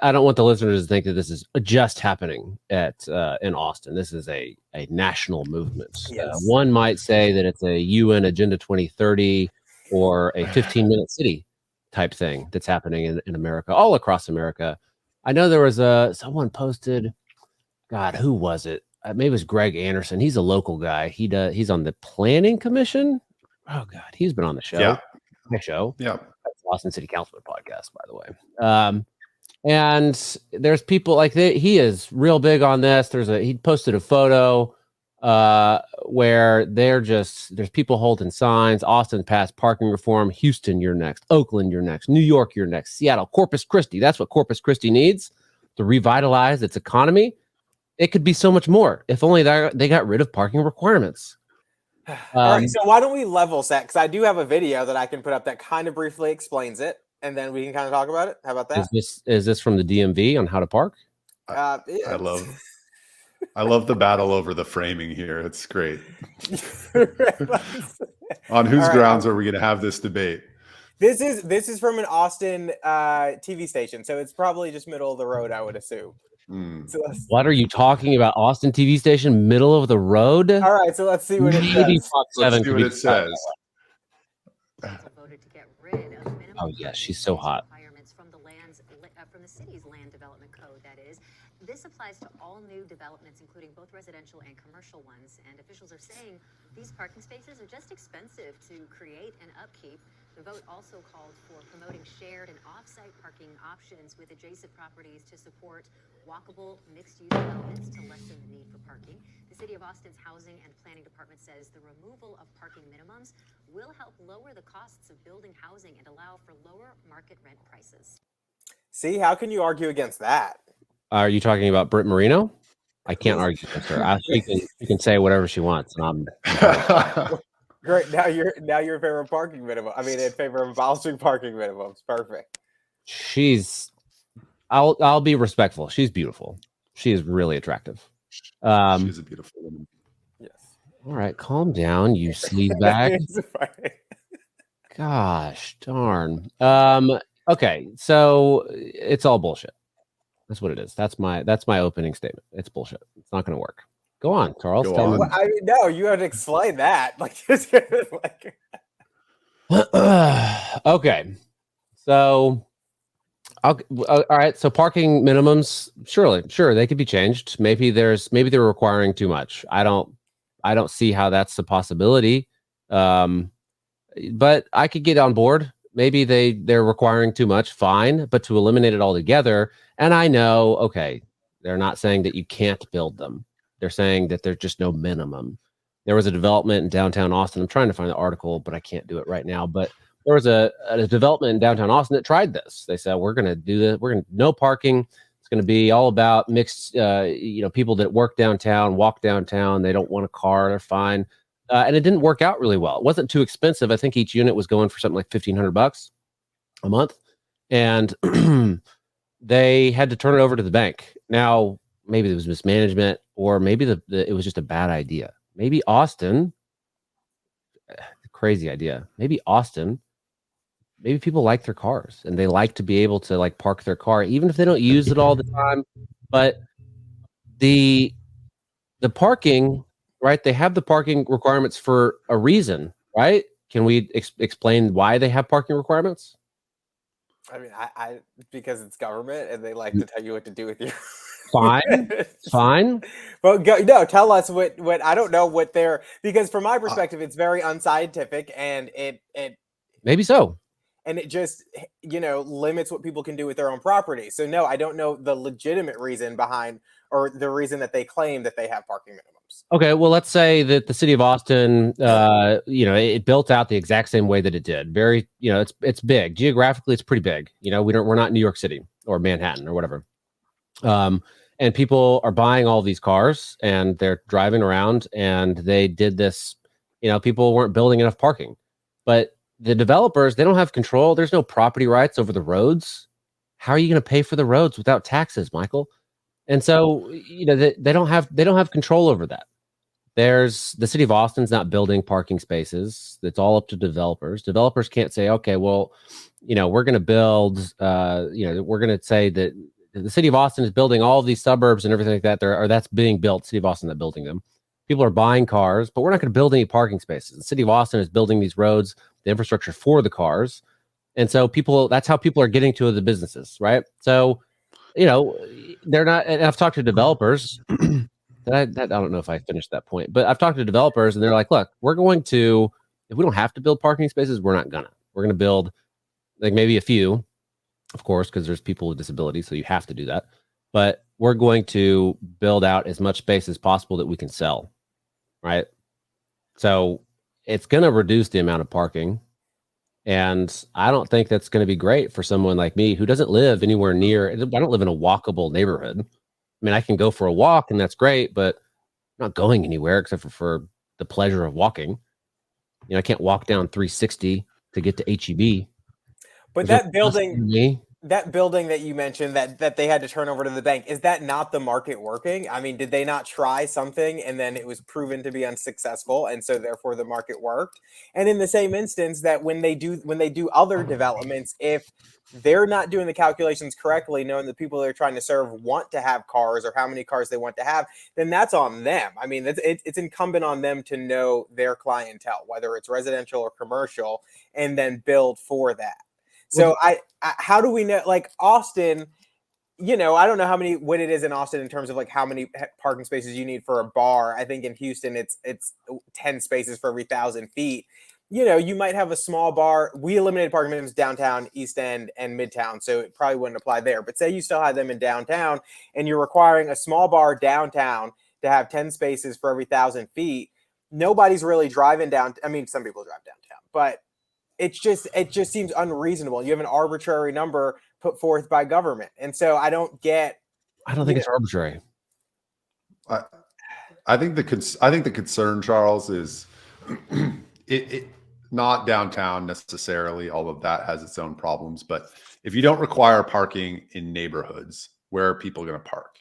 I don't want the listeners to think that this is just happening at in Austin. This is a national movement. Yes. One might say that it's a UN Agenda 2030 or a 15-minute city type thing that's happening in America, all across America. I know there was someone posted, God, who was it? Maybe it was Greg Anderson. He's a local guy. He's on the Planning Commission. Oh God, he's been on the show. Yeah. My show. Yeah. That's Austin City Councilman podcast, by the way. And there's people like he is real big on this. He posted a photo where there's people holding signs. Austin passed parking reform. Houston, you're next. Oakland, you're next. New York, you're next. Seattle, Corpus Christi. That's what Corpus Christi needs to revitalize its economy. It could be so much more if only they got rid of parking requirements. All right, so why don't we level set? Because I do have a video that I can put up that kind of briefly explains it, and then we can kind of talk about it. How about that? Is this from the DMV on how to park? I love the battle over the framing here. It's great. On whose grounds are we going to have this debate? This is from an Austin TV station, so it's probably just middle of the road, I would assume. So What are you talking about? Austin TV station, middle of the road? All right, so let's see what it says. Let's see what it says. Oh yeah, she's so hot. From the city's land development code, that is. This applies to all new developments, including both residential and commercial ones. And officials are saying these parking spaces are just expensive to create and upkeep. The vote also called for promoting shared and off-site parking options with adjacent properties to support walkable mixed-use developments to lessen the need for parking. The City of Austin's Housing and Planning Department says the removal of parking minimums will help lower the costs of building housing and allow for lower market rent prices. See, how can you argue against that? Are you talking about Britt Marino? I can't argue with her. She can say whatever she wants, and I'm Great. Now you're in favor of parking minimum. I mean, in favor of abolishing parking minimums. Perfect. I'll be respectful. She's beautiful. She is really attractive. She's a beautiful woman. Yes. All right, calm down, you sleazebag. Gosh darn. Okay, so it's all bullshit. That's what it is. That's my opening statement. It's bullshit. It's not going to work. Go on, Charles. Go tell on. me. Well, I mean, no, you have to explain that. Okay, so all right. So parking minimums, sure, they could be changed. Maybe they're requiring too much. I don't see how that's a possibility. But I could get on board. Maybe they're requiring too much. Fine, but to eliminate it altogether. And I know, okay, they're not saying that you can't build them. They're saying that there's just no minimum. There was a development in downtown Austin. I'm trying to find the article, but I can't do it right now. But there was a development in downtown Austin that tried this. They said, we're going to do this. We're going to no parking. It's going to be all about mixed, people that work downtown, walk downtown. They don't want a car. They're fine. And it didn't work out really well. It wasn't too expensive. I think each unit was going for something like $1,500 a month. And they had to turn it over to the bank. Now, maybe there was mismanagement, or maybe it was just a bad idea. Maybe Austin, crazy idea. Maybe people like their cars and they like to be able to like park their car, even if they don't use it all the time. But the parking, right? They have the parking requirements for a reason, right? Can we explain why they have parking requirements? I mean, I because it's government and they like to tell you what to do with your fine. But tell us what I don't know what they're, because from my perspective, it's very unscientific and it maybe so. And it just, limits what people can do with their own property. So no, I don't know the legitimate reason behind, or the reason that they claim that they have parking minimums. Okay, well, let's say that the city of Austin, it built out the exact same way that it did. Very, it's big. Geographically, it's pretty big. We're not New York City or Manhattan or whatever. And people are buying all these cars and they're driving around, and they did this, people weren't building enough parking. But the developers, they don't have control. There's no property rights over the roads. How are you going to pay for the roads without taxes, Michael? And so, they don't have control over that. There's the city of Austin's not building parking spaces. It's all up to developers. Developers can't say, okay, well, we're going to build, we're going to say that the city of Austin is building all of these suburbs and everything like that. That's being built. City of Austin not building them. People are buying cars, but we're not going to build any parking spaces. The city of Austin is building these roads, the infrastructure for the cars. And so that's how people are getting to the businesses, right? So, they're not, and I've talked to developers. I don't know if I finished that point, but I've talked to developers and they're like, look, if we don't have to build parking spaces, we're going to build like maybe a few, of course, because there's people with disabilities. So you have to do that, but we're going to build out as much space as possible that we can sell. Right. So it's going to reduce the amount of parking. And I don't think that's going to be great for someone like me who doesn't live anywhere near. I don't live in a walkable neighborhood. I mean, I can go for a walk and that's great, but I'm not going anywhere except for the pleasure of walking. I can't walk down 360 to get to HEB. But that building that you mentioned that they had to turn over to the bank, is that not the market working? I mean, did they not try something and then it was proven to be unsuccessful, and so therefore the market worked? And in the same instance, that when they do other developments, if they're not doing the calculations correctly, knowing the people they're trying to serve want to have cars or how many cars they want to have, then that's on them. I mean, it's incumbent on them to know their clientele, whether it's residential or commercial, and then build for that. So how do we know, like Austin, I don't know what it is in Austin in terms of like how many parking spaces you need for a bar. I think in Houston, it's 10 spaces for every 1,000 feet. You might have a small bar. We eliminated parking minimums downtown, East End, and Midtown, so it probably wouldn't apply there. But say you still had them in downtown and you're requiring a small bar downtown to have 10 spaces for every 1,000 feet. Nobody's really driving down. I mean, some people drive downtown, but it just seems unreasonable. You have an arbitrary number put forth by government. And so I don't think it's arbitrary. I think the concern, Charles, is it not downtown necessarily. All of that has its own problems. But if you don't require parking in neighborhoods, where are people going to park?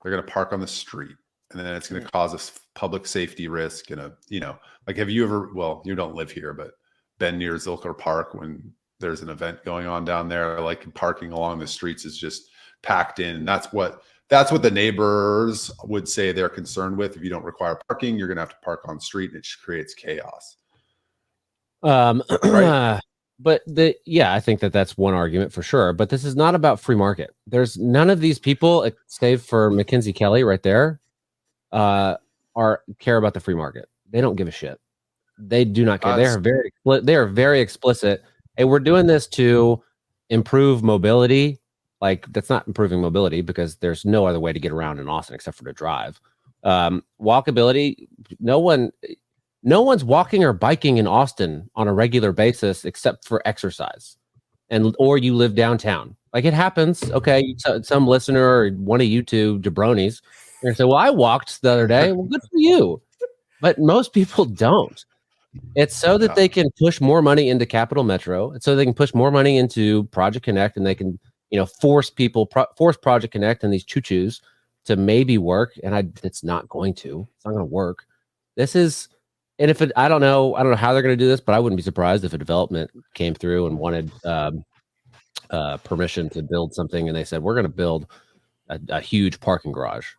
They're going to park on the street. And then it's going to cause a public safety risk. And have you ever, well, you don't live here, but been near Zilker Park when there's an event going on down there, like parking along the streets is just packed in. That's what the neighbors would say they're concerned with. If you don't require parking, you're going to have to park on the street, and it creates chaos. Right? But I think that's one argument for sure. But this is not about free market. There's none of these people, save for Mackenzie Kelly right there, care about the free market. They don't give a shit. They do not care. They are very explicit. Hey, we're doing this to improve mobility. Like, that's not improving mobility because there's no other way to get around in Austin except for to drive. Walkability. No one's walking or biking in Austin on a regular basis except for exercise, or you live downtown. Like, it happens. Okay, some listener or one of you two jabronis, you're gonna say, "Well, I walked the other day." Well, good for you. But most people don't. It's so that they can push more money into Capital Metro. It's so they can push more money into Project Connect, and they can, force Project Connect and these choo-choos to maybe work. And it's not going to. It's not going to work. And if I don't know how they're going to do this, but I wouldn't be surprised if a development came through and wanted permission to build something, and they said, we're going to build a huge parking garage.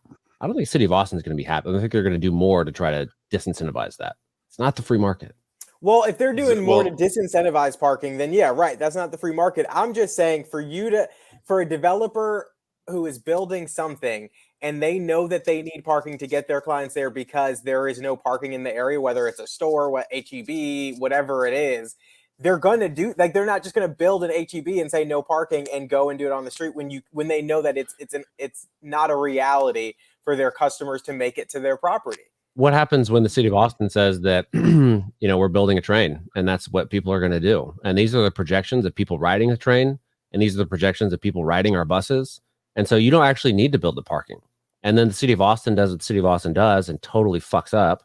I don't think the city of Austin is going to be happy. I think they're going to do more to try to disincentivize that. It's not the free market. Well, if they're doing more to disincentivize parking, then yeah, right. That's not the free market. I'm just saying for a developer who is building something and they know that they need parking to get their clients there because there is no parking in the area, whether it's a store, HEB, whatever it is, they're going to do, like, they're not just going to build an HEB and say no parking and go and do it on the street when they know that it's not a reality for their customers to make it to their property. What happens when the city of Austin says that, we're building a train and that's what people are going to do? And these are the projections of people riding a train. And these are the projections of people riding our buses. And so you don't actually need to build the parking. And then the city of Austin does what the city of Austin does and totally fucks up.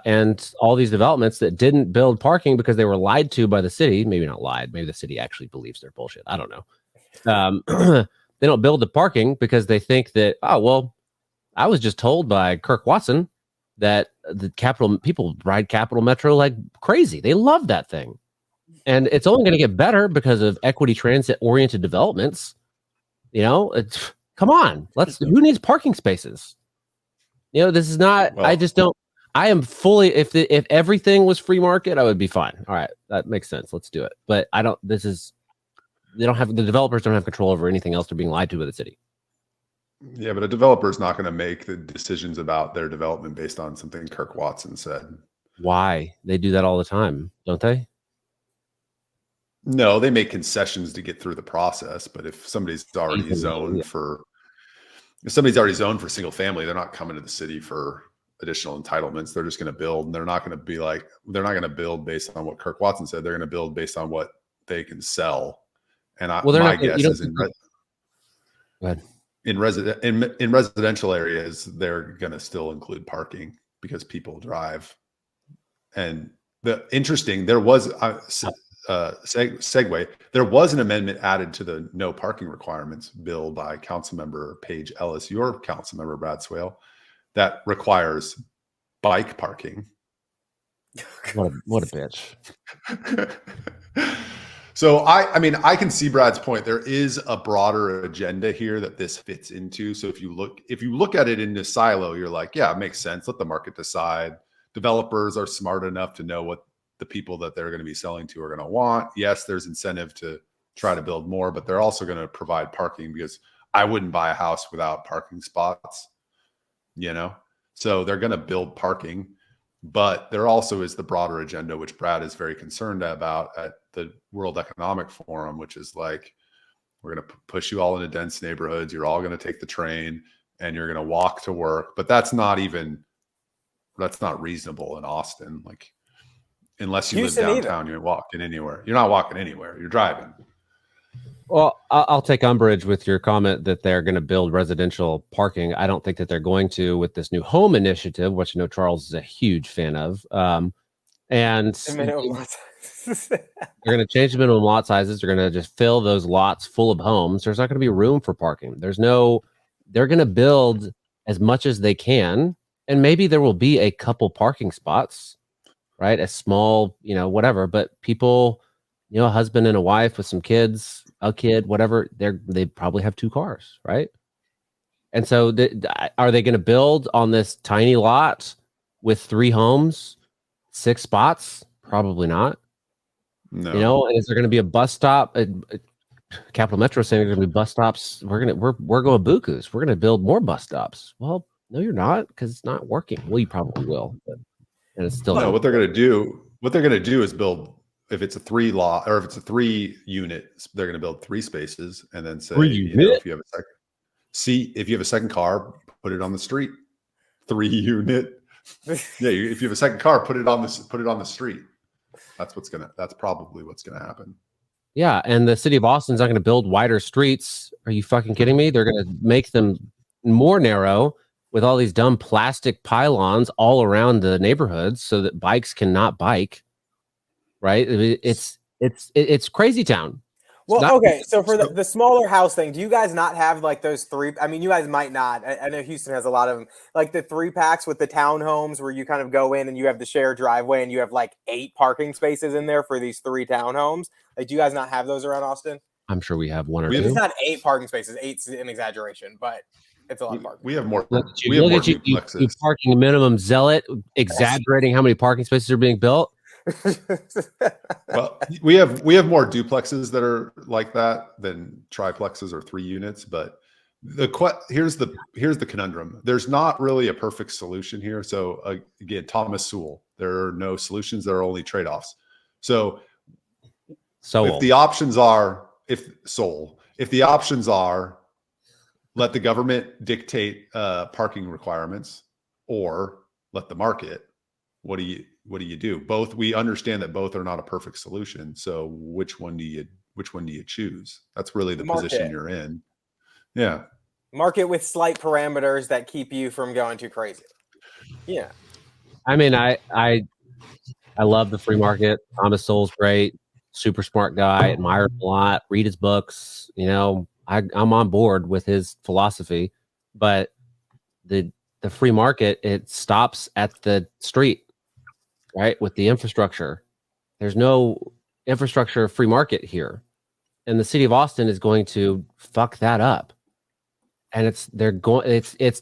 And all these developments that didn't build parking because they were lied to by the city, maybe not lied, maybe the city actually believes they're bullshit. I don't know. They don't build the parking because they think that, I was just told by Kirk Watson that people ride Capital Metro like crazy. They love that thing. And it's only going to get better because of equity transit oriented developments. Come on, who needs parking spaces? This is not. Well, I just don't. I am fully. If everything was free market, I would be fine. All right, that makes sense. Let's do it. But I don't. They don't have the developers don't have control over anything else. They're being lied to by the city. Yeah, but a developer is not going to make the decisions about their development based on something Kirk Watson said. Why? They do that all the time, don't they? No, they make concessions to get through the process. But if somebody's already zoned for single family, they're not coming to the city for additional entitlements. They're just going to build, and they're not going to build based on what Kirk Watson said. They're going to build based on what they can sell. And my guess is in residential areas, they're going to still include parking because people drive. And there was segue. There was an amendment added to the no parking requirements bill by Councilmember Paige Ellis, your Councilmember Brad Swale, that requires bike parking. What a bitch. So I can see Brad's point. There is a broader agenda here that this fits into. So if you look at it in a silo, you're like, yeah, it makes sense. Let the market decide. Developers are smart enough to know what the people that they're going to be selling to are going to want. Yes, there's incentive to try to build more, but they're also going to provide parking because I wouldn't buy a house without parking spots, So they're going to build parking. But there also is the broader agenda, which Brad is very concerned about at the World Economic Forum, which is like, we're going to push you all into dense neighborhoods. You're all going to take the train and you're going to walk to work. But that's not reasonable in Austin. Like, unless you live downtown, you're walking anywhere. You're not walking anywhere. You're driving. Well, I'll take umbrage with your comment that they're going to build residential parking. I don't think that they're going to with this new home initiative, which I know Charles is a huge fan of. And they're going to change the minimum lot sizes. They're going to just fill those lots full of homes. There's not going to be room for parking. They're going to build as much as they can. And maybe there will be a couple parking spots, right? A small, whatever, but people, a husband and a wife with some kids, a kid, whatever, they probably have two cars, right? And so are they going to build on this tiny lot with 3 homes, 6 spots? Probably not. No. And is there going to be a bus stop? Capital Metro saying there's going to be bus stops. We're going bukus. We're going to build more bus stops. Well, no, you're not, because it's not working. Well, you probably will, and it's still. No, what they're going to do is build. If it's a 3 lot or if it's a 3 unit, they're going to build 3 spaces and then say, if you have a second car, put it on the street. 3 unit. Yeah, if you have a second car, put it on the street. That's probably what's gonna happen. Yeah, and the city of Austin's not going to build wider streets. Are you fucking kidding me? They're going to make them more narrow with all these dumb plastic pylons all around the neighborhoods so that bikes cannot bike. Right? It's crazy town. Well, okay. So for the smaller house thing, do you guys not have like those 3? I mean, you guys might not. I know Houston has a lot of them, like the 3 packs with the townhomes where you kind of go in and you have the shared driveway and you have like 8 parking spaces in there for these 3 townhomes. Like, do you guys not have those around Austin? I'm sure we have 1 or 2. It's not 8 parking spaces. 8's an exaggeration, but it's a lot of parking. We have more. Look at you parking minimum zealot, exaggerating how many parking spaces are being built. Well, we have more duplexes that are like that than triplexes or 3 units. But here's the conundrum. There's not really a perfect solution here. So again, Thomas Sowell, there are no solutions. There are only trade-offs. So if the options are let the government dictate parking requirements or let the market, what do you do? Both, we understand that both are not a perfect solution. So which one do you choose? That's really the position you're in. Yeah. Market with slight parameters that keep you from going too crazy. Yeah. I mean, I love the free market. Thomas Sowell's great, super smart guy, admire him a lot, read his books. I'm on board with his philosophy, but the free market, it stops at the street. Right, with the infrastructure, there's no infrastructure free market here. and the city of Austin is going to fuck that up. And it's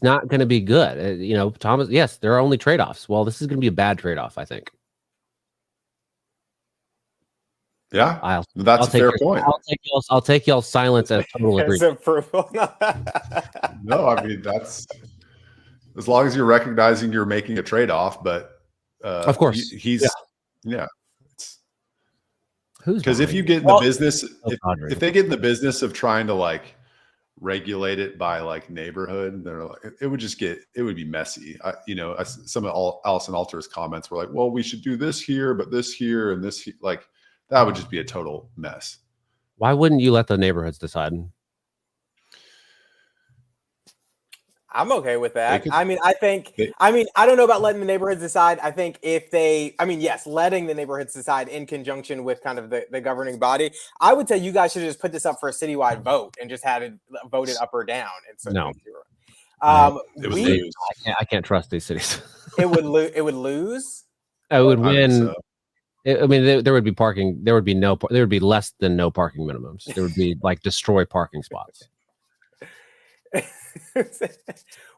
not going to be good. Thomas, yes, there are only trade-offs. Well, this is going to be a bad trade-off, I think. Yeah, that's a fair point. I'll take y'all's silence as total agreement. Approval. No, I mean, that's as long as you're recognizing you're making a trade-off, but of course he's because if you get in Well, the business, if they get in the business of trying to like regulate it by like neighborhood, they're like, it would be messy. Some of Allison Alter's comments were like, well, we should do this here, but this here and this like that would just be a total mess. Why wouldn't you let the neighborhoods decide? I'm okay with that. I don't know about letting the neighborhoods decide. I think yes, letting the neighborhoods decide in conjunction with kind of the governing body. I would say you guys should just put this up for a citywide vote and just have it voted up or down. No. It would lose. I can't trust these cities. It would lose. It would lose. It would win. There would be parking. There would be less than no parking minimums. There would be like destroy parking spots.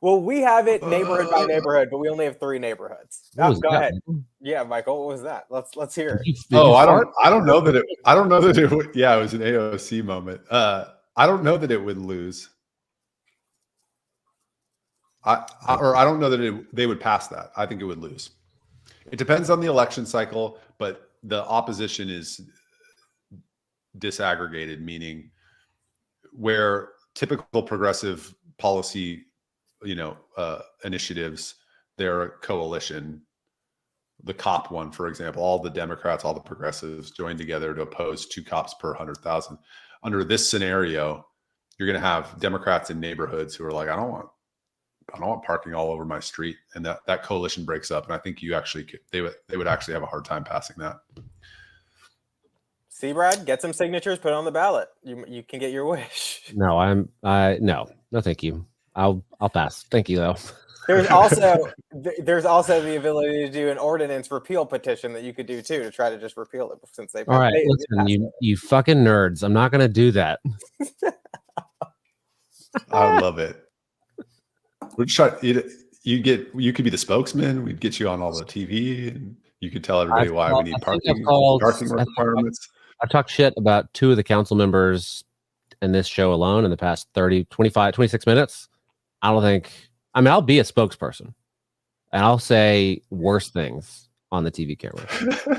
Well, we have it neighborhood by neighborhood, but we only have 3 neighborhoods. Go ahead. Yeah, Michael, what was that? Let's hear it. I don't know that it would. Yeah, it was an AOC moment. I don't know that it would lose. I don't know that they would pass that. I think it would lose. It depends on the election cycle, but the opposition is disaggregated, meaning where typical progressive policy, initiatives, they're a coalition. The cop one, for example, all the Democrats, all the progressives joined together to oppose 2 cops per 100,000. Under this scenario, you're going to have Democrats in neighborhoods who are like, I don't want parking all over my street, and that coalition breaks up. And I think they would actually have a hard time passing that. See, Brad, get some signatures, put it on the ballot. You can get your wish. No, no, thank you. I'll pass. Thank you though. There's also the ability to do an ordinance repeal petition that you could do too to try to just repeal it since they. All right, listen, you fucking nerds. I'm not going to do that. I love it. We'd try. You could be the spokesman. We'd get you on all the TV, and you could tell everybody why we need parking requirements. I've talked shit about 2 of the council members in this show alone in the past 30, 25, 26 minutes. I'll be a spokesperson and I'll say worse things on the TV camera.